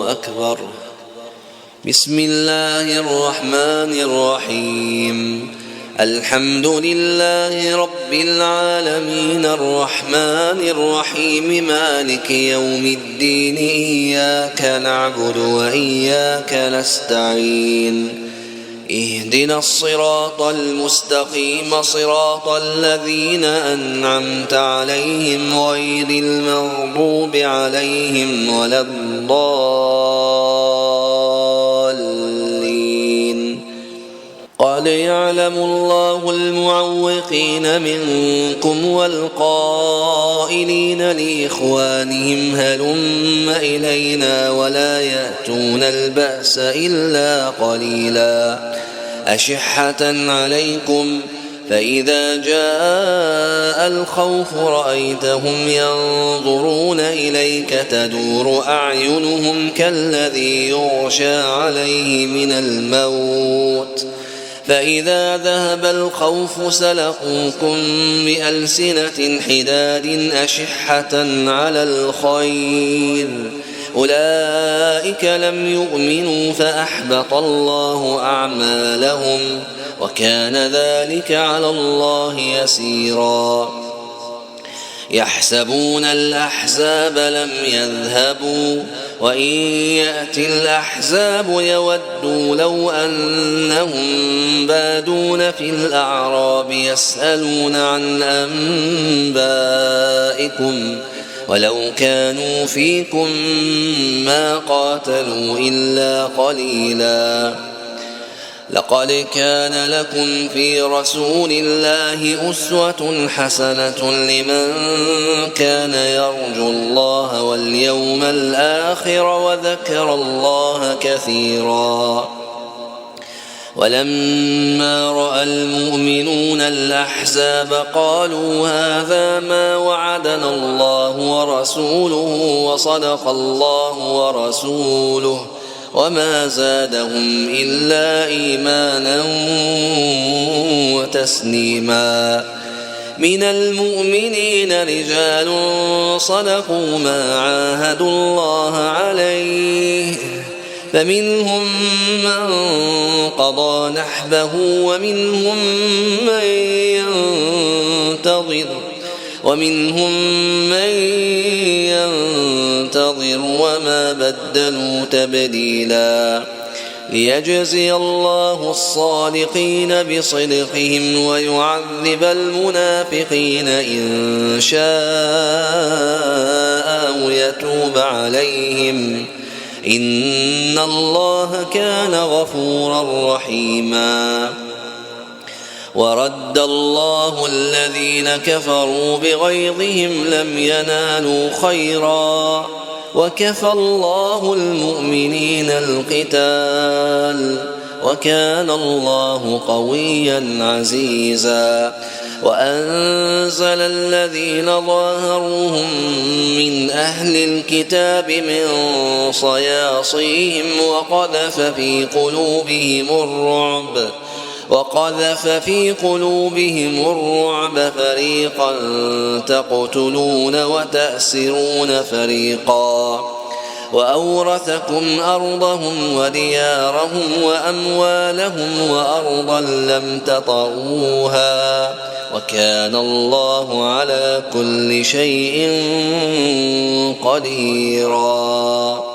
أكبر. بسم الله الرحمن الرحيم. الحمد لله رب العالمين الرحمن الرحيم مالك يوم الدين إياك نعبد وإياك نستعين اهدنا الصراط المستقيم صراط الذين أنعمت عليهم غير المغضوب عليهم ولا الضالين. قد يعلم الله المعوقين منكم والقائلين لإخوانهم هلم إلينا ولا يأتون البأس إلا قليلا أشحة عليكم فإذا جاء الخوف رأيتهم ينظرون إليك تدور أعينهم كالذي يغشى عليه من الموت فإذا ذهب الخوف سلقوكم بألسنة حداد أشحة على الخير أولئك لم يؤمنوا فأحبط الله أعمالهم وكان ذلك على الله يسيرا. يحسبون الأحزاب لم يذهبوا وإن يأتي الأحزاب يودوا لو أنهم بادون في الأعراب يسألون عن أنبائكم ولو كانوا فيكم ما قاتلوا إلا قليلا. لقد كان لكم في رسول الله أسوة حسنة لمن كان يرجو الله واليوم الآخر وذكر الله كثيرا. ولما رأى المؤمنون الأحزاب قالوا هذا ما وعدنا الله ورسوله وصدق الله ورسوله وما زادهم إلا إيمانا وتسليما. من المؤمنين رجال صدقوا ما عاهدوا الله عليه فمنهم من قضى نحبه ومنهم من ينتظر وما بدلوا تبديلا. ليجزي الله الصادقين بصدقهم ويعذب المنافقين إن شاء أو يتوب عليهم إن الله كان غفورا رحيما. ورد الله الذين كفروا بغيظهم لم ينالوا خيرا وكفى الله المؤمنين القتال وكان الله قويا عزيزا. وأنزل الذين ظاهروهم من أهل الكتاب من صياصيهم وقذف في قلوبهم الرعب فريقا تقتلون وتأسرون فريقا. وأورثكم أرضهم وديارهم وأموالهم وأرضا لم تطئوها وكان الله على كل شيء قديرا.